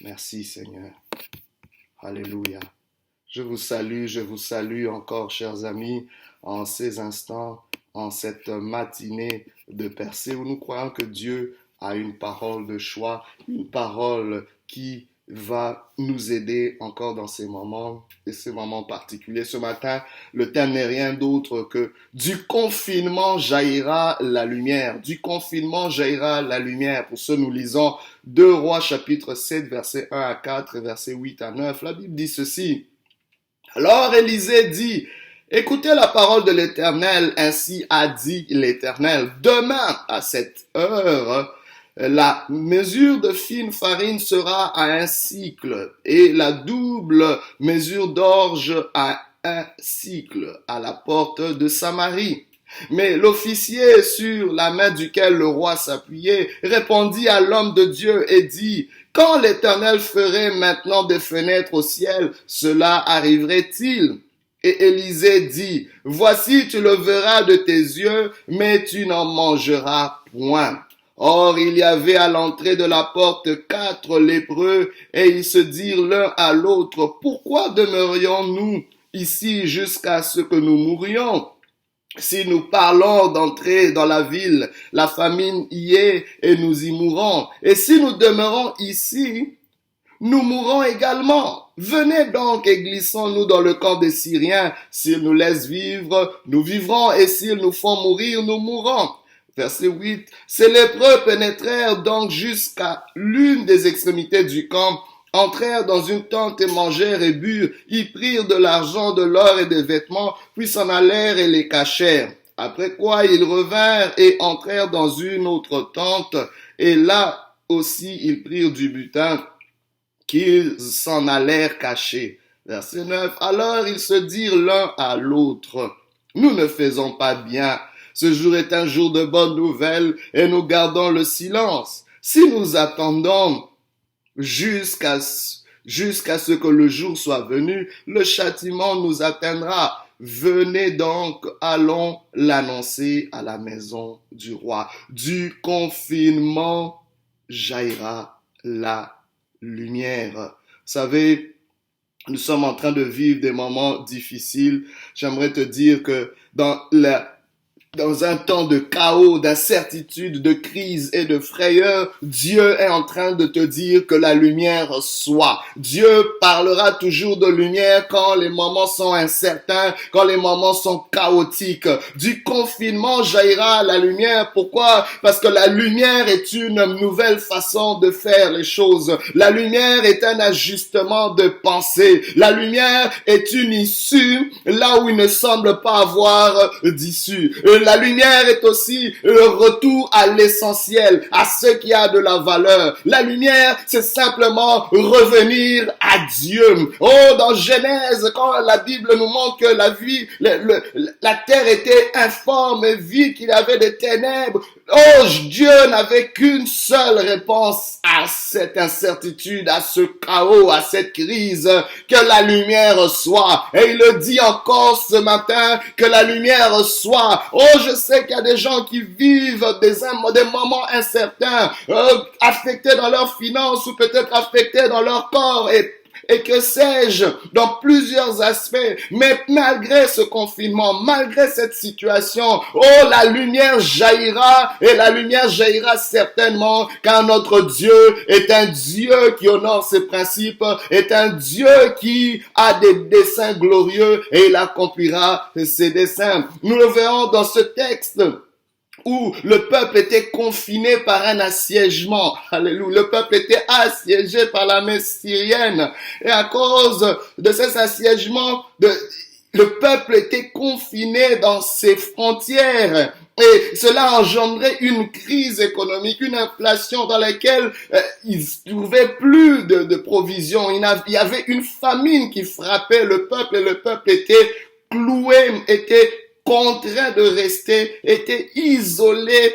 Merci Seigneur. Alléluia. Je vous salue encore, chers amis, en ces instants, en cette matinée de percée où nous croyons que Dieu a une parole de choix, une parole qui va nous aider encore dans ces moments et ces moments particuliers. Ce matin, le thème n'est rien d'autre que du confinement jaillira la lumière. Du confinement jaillira la lumière. Pour ce, nous lisons 2 Rois chapitre 7, versets 1 à 4 et versets 8 à 9. La Bible dit ceci. Alors Élisée dit, écoutez la parole de l'Éternel, ainsi a dit l'Éternel. Demain, à cette heure, la mesure de fine farine sera à un cycle et la double mesure d'orge à un cycle à la porte de Samarie. Mais l'officier sur la main duquel le roi s'appuyait répondit à l'homme de Dieu et dit, quand l'Éternel ferait maintenant des fenêtres au ciel, cela arriverait-il? Et Élisée dit, voici tu le verras de tes yeux, mais tu n'en mangeras point. Or, il y avait à l'entrée de la porte 4 lépreux, et ils se dirent l'un à l'autre, pourquoi demeurions-nous ici jusqu'à ce que nous mourions? Si nous parlons d'entrer dans la ville, la famine y est et nous y mourrons. Et si nous demeurons ici, nous mourrons également. Venez donc et glissons-nous dans le camp des Syriens. S'ils nous laissent vivre, nous vivrons, et s'ils nous font mourir, nous mourrons. Verset 8. Ces lépreux pénétrèrent donc jusqu'à l'une des extrémités du camp, entrèrent dans une tente et mangèrent et burent. Ils prirent de l'argent, de l'or et des vêtements, puis s'en allèrent et les cachèrent. Après quoi, ils revinrent et entrèrent dans une autre tente, et là aussi ils prirent du butin qu'ils s'en allèrent cacher. Verset 9. Alors ils se dirent l'un à l'autre, nous ne faisons pas bien. Ce jour est un jour de bonnes nouvelles et nous gardons le silence. Si nous attendons jusqu'à ce que le jour soit venu, le châtiment nous atteindra. Venez donc, allons l'annoncer à la maison du roi. Du confinement jaillira la lumière. Vous savez, nous sommes en train de vivre des moments difficiles. J'aimerais te dire que dans un temps de chaos, d'incertitude, de crise et de frayeur, Dieu est en train de te dire que la lumière soit. Dieu parlera toujours de lumière quand les moments sont incertains, quand les moments sont chaotiques. Du confinement jaillira la lumière. Pourquoi? Parce que la lumière est une nouvelle façon de faire les choses. La lumière est un ajustement de pensée. La lumière est une issue là où il ne semble pas avoir d'issue. La lumière est aussi le retour à l'essentiel, à ce qui a de la valeur. La lumière, c'est simplement revenir à Dieu. Oh, dans Genèse, quand la Bible nous montre que la vie, la terre était informe et vide, qu'il y avait des ténèbres. Oh, Dieu n'avait qu'une seule réponse à cette incertitude, à ce chaos, à cette crise, que la lumière soit. Et il le dit encore ce matin, que la lumière soit. Oh, je sais qu'il y a des gens qui vivent des moments incertains, affectés dans leurs finances ou peut-être affectés dans leur corps et que sais-je, dans plusieurs aspects. Mais malgré ce confinement, malgré cette situation, oh, la lumière jaillira, et la lumière jaillira certainement, car notre Dieu est un Dieu qui honore ses principes, est un Dieu qui a des desseins glorieux, et il accomplira ses desseins. Nous le verrons dans ce texte où le peuple était confiné par un assiègement. Alléluia. Le peuple était assiégé par l'armée syrienne. Et à cause de cet assiègement, le peuple était confiné dans ses frontières. Et cela engendrait une crise économique, une inflation dans laquelle ils ne trouvaient plus de provisions. Il y avait une famine qui frappait le peuple et le peuple était cloué, était contraints de rester, étaient isolés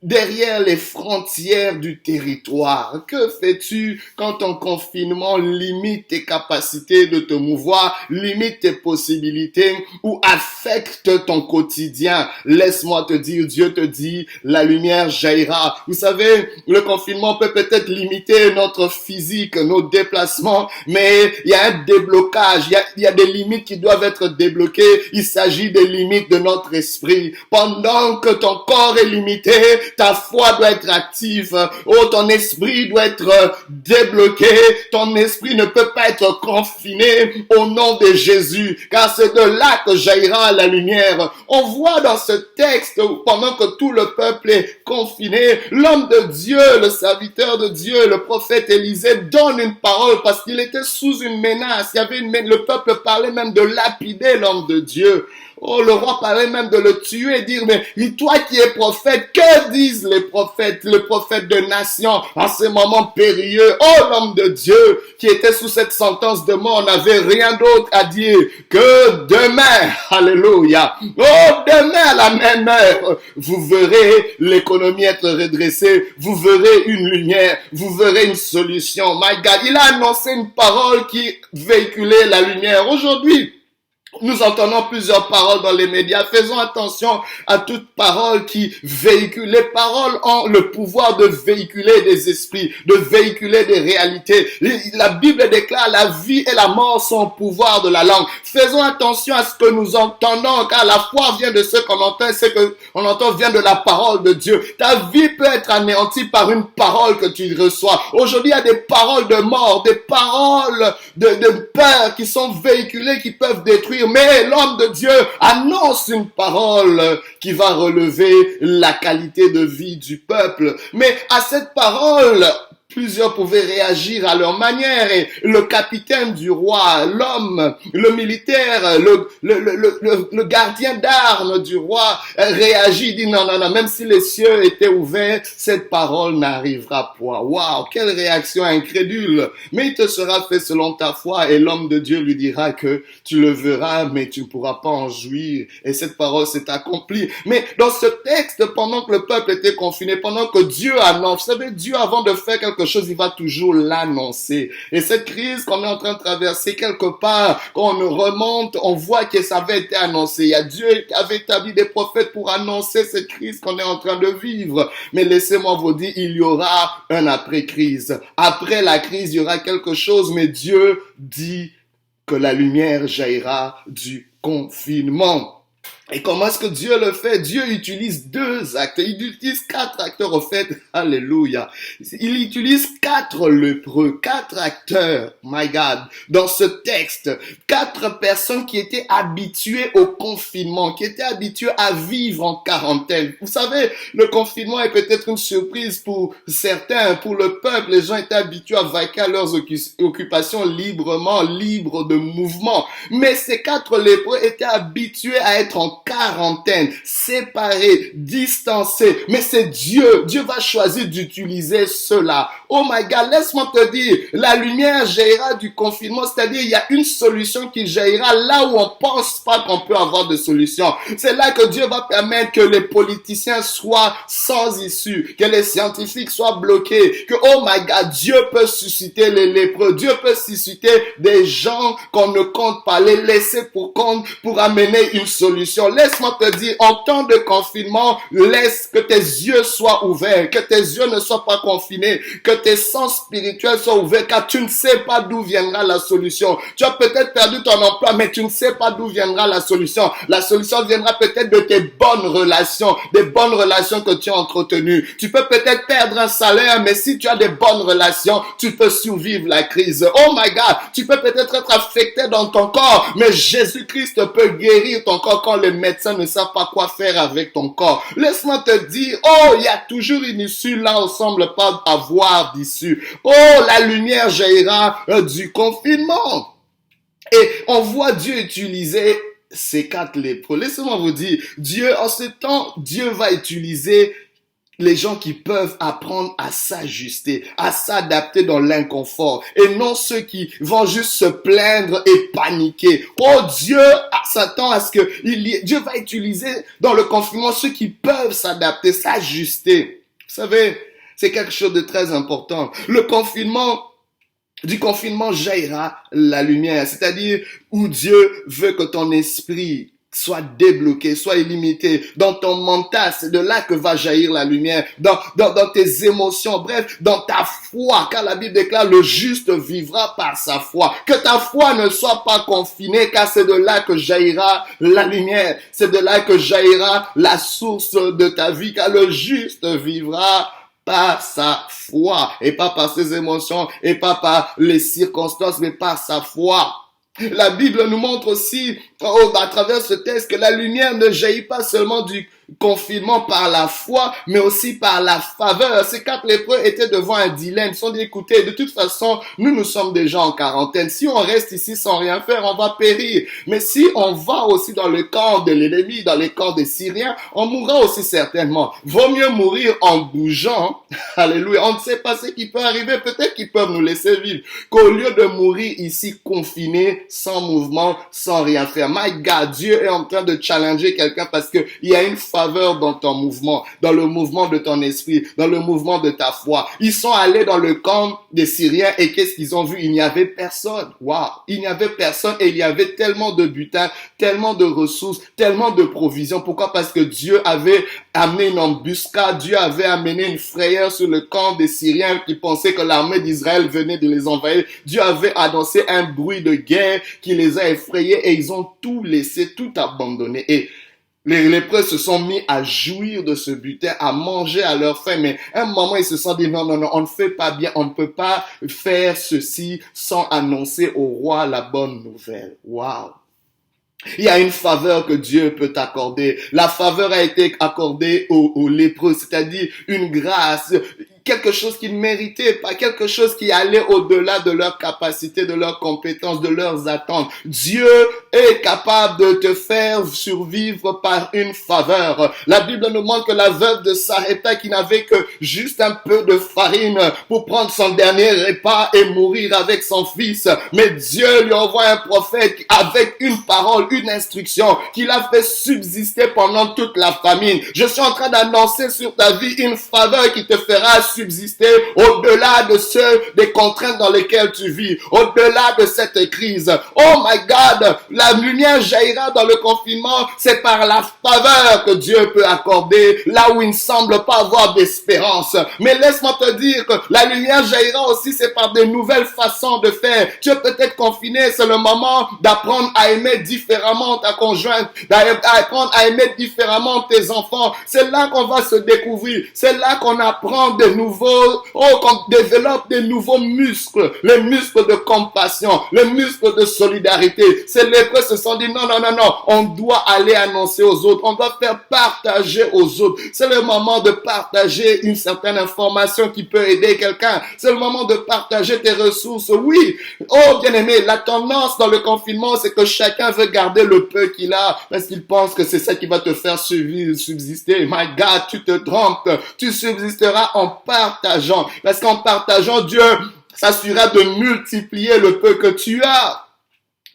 derrière les frontières du territoire. Que fais-tu quand ton confinement limite tes capacités de te mouvoir, limite tes possibilités ou affecte ton quotidien? Laisse-moi te dire, Dieu te dit, la lumière jaillira. Vous savez, le confinement peut peut-être limiter notre physique, nos déplacements, mais il y a un déblocage, il y a des limites qui doivent être débloquées. Il s'agit des limites de notre esprit. Pendant que ton corps est limité, ta foi doit être active. Oh, ton esprit doit être débloqué. Ton esprit ne peut pas être confiné au nom de Jésus, car c'est de là que jaillira la lumière. On voit dans ce texte, pendant que tout le peuple est confiné, l'homme de Dieu, le serviteur de Dieu, le prophète Élisée donne une parole parce qu'il était sous une menace. Il y avait le peuple parlait même de lapider l'homme de Dieu. Oh, le roi parlait même de le tuer et dire, mais toi qui es prophète, que disent les prophètes, le prophète de nation en ces moments périlleux? Oh, l'homme de Dieu qui était sous cette sentence de mort n'avait rien d'autre à dire que demain, alléluia, oh, demain à la même heure, vous verrez l'économie être redressée, vous verrez une lumière, vous verrez une solution. My God, il a annoncé une parole qui véhiculait la lumière. Aujourd'hui, nous entendons plusieurs paroles dans les médias. Faisons attention à toute parole qui véhicule. Les paroles ont le pouvoir de véhiculer des esprits, de véhiculer des réalités. La Bible déclare la vie et la mort sont au pouvoir de la langue. Faisons attention à ce que nous entendons, car la foi vient de ce qu'on entend, ce qu'on entend vient de la parole de Dieu. Ta vie peut être anéantie par une parole que tu reçois. Aujourd'hui, il y a des paroles de mort, des paroles de peur qui sont véhiculées, qui peuvent détruire. Mais l'homme de Dieu annonce une parole qui va relever la qualité de vie du peuple. Mais à cette parole, plusieurs pouvaient réagir à leur manière et le capitaine du roi, l'homme, le militaire, le gardien d'armes du roi réagit, dit non, même si les cieux étaient ouverts, cette parole n'arrivera point. Waouh, quelle réaction incrédule. Mais il te sera fait selon ta foi et l'homme de Dieu lui dira que tu le verras, mais tu ne pourras pas en jouir. Et cette parole s'est accomplie. Mais dans ce texte, pendant que le peuple était confiné, pendant que Dieu annonce, vous savez, Dieu avant de faire quelque chose, il va toujours l'annoncer. Et cette crise qu'on est en train de traverser quelque part, quand on remonte, on voit que ça avait été annoncé. Il y a Dieu qui avait établi des prophètes pour annoncer cette crise qu'on est en train de vivre. Mais laissez-moi vous dire, il y aura un après-crise. Après la crise, il y aura quelque chose, mais Dieu dit que la lumière jaillira du confinement. Et comment est-ce que Dieu le fait? Dieu utilise 2 acteurs. Il utilise 4 acteurs au fait. Alléluia. Il utilise 4 lépreux, 4 acteurs. My God. Dans ce texte, 4 personnes qui étaient habituées au confinement, qui étaient habituées à vivre en quarantaine. Vous savez, le confinement est peut-être une surprise pour certains, pour le peuple. Les gens étaient habitués à vaquer à leurs occupations librement, libres de mouvement. Mais ces 4 lépreux étaient habitués à être en quarantaine, séparés, distancés. Mais c'est Dieu. Dieu va choisir d'utiliser cela. Oh my God, laisse-moi te dire, la lumière jaillira du confinement, c'est-à-dire il y a une solution qui jaillira là où on pense pas qu'on peut avoir de solution. C'est là que Dieu va permettre que les politiciens soient sans issue, que les scientifiques soient bloqués, que oh my God, Dieu peut susciter les lépreux, Dieu peut susciter des gens qu'on ne compte pas, les laisser pour compte pour amener une solution. Laisse-moi te dire, en temps de confinement, laisse que tes yeux soient ouverts, que tes yeux ne soient pas confinés, que tes sens spirituels soient ouverts, car tu ne sais pas d'où viendra la solution. Tu as peut-être perdu ton emploi, mais tu ne sais pas d'où viendra la solution. La solution viendra peut-être de tes bonnes relations, des bonnes relations que tu as entretenues. Tu peux peut-être perdre un salaire, mais si tu as des bonnes relations, tu peux survivre la crise. Oh my God, tu peux peut-être être affecté dans ton corps, mais Jésus-Christ peut guérir ton corps quand les médecins ne savent pas quoi faire avec ton corps. Laisse-moi te dire, oh, il y a toujours une issue là où on ne semble pas avoir d'issue. Oh, la lumière jaillira du confinement. Et on voit Dieu utiliser ces 4 lépreux. Laissez-moi vous dire, Dieu, en ce temps, Dieu va utiliser les gens qui peuvent apprendre à s'ajuster, à s'adapter dans l'inconfort, et non ceux qui vont juste se plaindre et paniquer. Oh, Dieu s'attend à ce que Dieu va utiliser dans le confinement ceux qui peuvent s'adapter, s'ajuster. Vous savez, c'est quelque chose de très important. Du confinement jaillira la lumière, c'est-à-dire où Dieu veut que ton esprit soit débloqué, soit illimité. Dans ton mental, c'est de là que va jaillir la lumière. Dans tes émotions, bref, dans ta foi. Car la Bible déclare, le juste vivra par sa foi. Que ta foi ne soit pas confinée, car c'est de là que jaillira la lumière. C'est de là que jaillira la source de ta vie, car le juste vivra par sa foi, et pas par ses émotions, et pas par les circonstances, mais par sa foi. La Bible nous montre aussi, à travers ce texte, que la lumière ne jaillit pas seulement du confinement par la foi, mais aussi par la faveur. Ces 4 lépreux étaient devant un dilemme. Ils se sont dit, écoutez, de toute façon, nous sommes déjà en quarantaine. Si on reste ici sans rien faire, on va périr. Mais si on va aussi dans le camp de l'ennemi, dans les camps des Syriens, on mourra aussi certainement. Vaut mieux mourir en bougeant. Alléluia. On ne sait pas ce qui peut arriver. Peut-être qu'ils peuvent nous laisser vivre. Qu'au lieu de mourir ici confiné, sans mouvement, sans rien faire. My God, Dieu est en train de challenger quelqu'un parce que il y a une faveur dans ton mouvement, dans le mouvement de ton esprit, dans le mouvement de ta foi. Ils sont allés dans le camp des Syriens et qu'est-ce qu'ils ont vu? Il n'y avait personne. Waouh! Il n'y avait personne et il y avait tellement de butin, tellement de ressources, tellement de provisions. Pourquoi? Parce que Dieu avait amené une embuscade, Dieu avait amené une frayeur sur le camp des Syriens qui pensaient que l'armée d'Israël venait de les envahir. Dieu avait annoncé un bruit de guerre qui les a effrayés et ils ont tout laissé, tout abandonné. Et les lépreux se sont mis à jouir de ce butin, à manger à leur faim, mais à un moment, ils se sont dit, non, on ne fait pas bien, on ne peut pas faire ceci sans annoncer au roi la bonne nouvelle. Waouh! Il y a une faveur que Dieu peut t'accorder. La faveur a été accordée aux lépreux, c'est-à-dire une grâce, quelque chose qu'ils ne méritaient pas, quelque chose qui allait au-delà de leurs capacités, de leurs compétences, de leurs attentes. Dieu est capable de te faire survivre par une faveur. La Bible nous montre que la veuve de Sarepta qui n'avait que juste un peu de farine pour prendre son dernier repas et mourir avec son fils. Mais Dieu lui envoie un prophète avec une parole, une instruction qui l'a fait subsister pendant toute la famine. Je suis en train d'annoncer sur ta vie une faveur qui te fera subsister au-delà de des contraintes dans lesquelles tu vis, au-delà de cette crise. Oh my God, la lumière jaillira dans le confinement, c'est par la faveur que Dieu peut accorder là où il ne semble pas avoir d'espérance. Mais laisse-moi te dire que la lumière jaillira aussi, c'est par de nouvelles façons de faire. Tu es peut-être confiné, c'est le moment d'apprendre à aimer différemment ta conjointe, d'apprendre à aimer différemment tes enfants. C'est là qu'on va se découvrir, c'est là qu'on apprend qu'on développe des nouveaux muscles, les muscles de compassion, les muscles de solidarité. Ces lépreux se sont dit non, on doit aller annoncer aux autres, on doit faire partager aux autres. C'est le moment de partager une certaine information qui peut aider quelqu'un. C'est le moment de partager tes ressources. Oui, oh bien-aimé, la tendance dans le confinement, c'est que chacun veut garder le peu qu'il a parce qu'il pense que c'est ça qui va te faire subsister. My God, tu te trompes. Tu subsisteras en partageant. Parce qu'en partageant, Dieu s'assurera de multiplier le peu que tu as.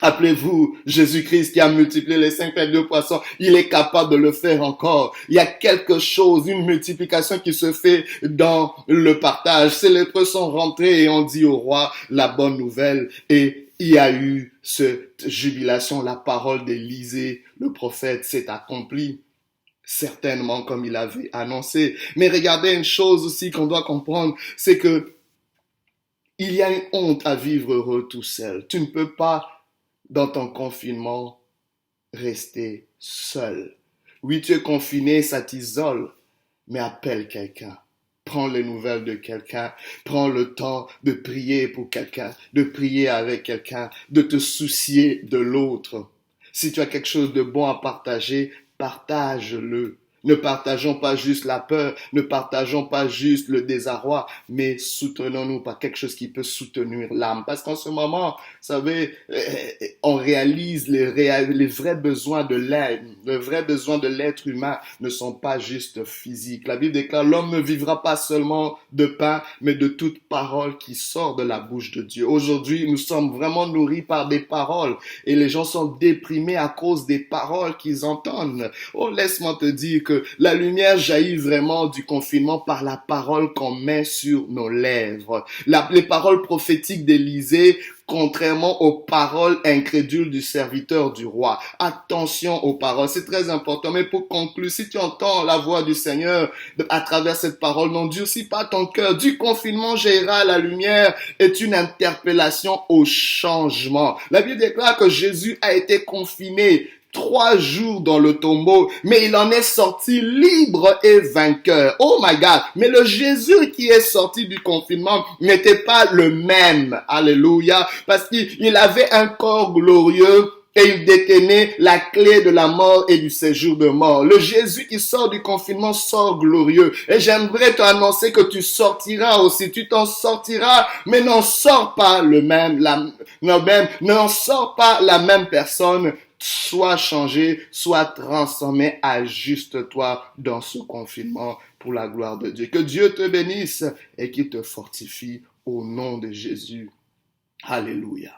Appelez-vous Jésus-Christ qui a multiplié les 5 pains et 2 poissons. Il est capable de le faire encore. Il y a quelque chose, une multiplication qui se fait dans le partage. Ces lépreux sont rentrés et ont dit au roi la bonne nouvelle. Et il y a eu cette jubilation. La parole d'Élisée, le prophète, s'est accomplie. Certainement comme il avait annoncé. Mais regardez une chose aussi qu'on doit comprendre, c'est que il y a une honte à vivre heureux tout seul. Tu ne peux pas, dans ton confinement, rester seul. Oui, tu es confiné, ça t'isole, mais appelle quelqu'un. Prends les nouvelles de quelqu'un. Prends le temps de prier pour quelqu'un, de prier avec quelqu'un, de te soucier de l'autre. Si tu as quelque chose de bon à partager, partage-le. Ne partageons pas juste la peur, ne partageons pas juste le désarroi, mais soutenons-nous par quelque chose qui peut soutenir l'âme. Parce qu'en ce moment, vous savez, on réalise les vrais besoins de l'être. Les vrais besoins de l'être humain ne sont pas juste physiques. La Bible déclare, l'homme ne vivra pas seulement de pain, mais de toute parole qui sort de la bouche de Dieu. Aujourd'hui, nous sommes vraiment nourris par des paroles et les gens sont déprimés à cause des paroles qu'ils entendent. Oh, laisse-moi te dire que la lumière jaillit vraiment du confinement par la parole qu'on met sur nos lèvres. Les paroles prophétiques d'Élisée, contrairement aux paroles incrédules du serviteur du roi. Attention aux paroles, c'est très important. Mais pour conclure, si tu entends la voix du Seigneur à travers cette parole, n'endurcis pas ton cœur. Du confinement jaillira la lumière est une interpellation au changement. La Bible déclare que Jésus a été confiné 3 jours dans le tombeau, mais il en est sorti libre et vainqueur. Oh my God! Mais le Jésus qui est sorti du confinement n'était pas le même. Alléluia! Parce qu'il avait un corps glorieux et il détenait la clé de la mort et du séjour de mort. Le Jésus qui sort du confinement sort glorieux. Et j'aimerais t'annoncer que tu sortiras aussi. Tu t'en sortiras, mais n'en sors pas n'en sors pas la même personne. Sois changé, sois transformé, ajuste-toi dans ce confinement pour la gloire de Dieu. Que Dieu te bénisse et qu'il te fortifie au nom de Jésus. Alléluia.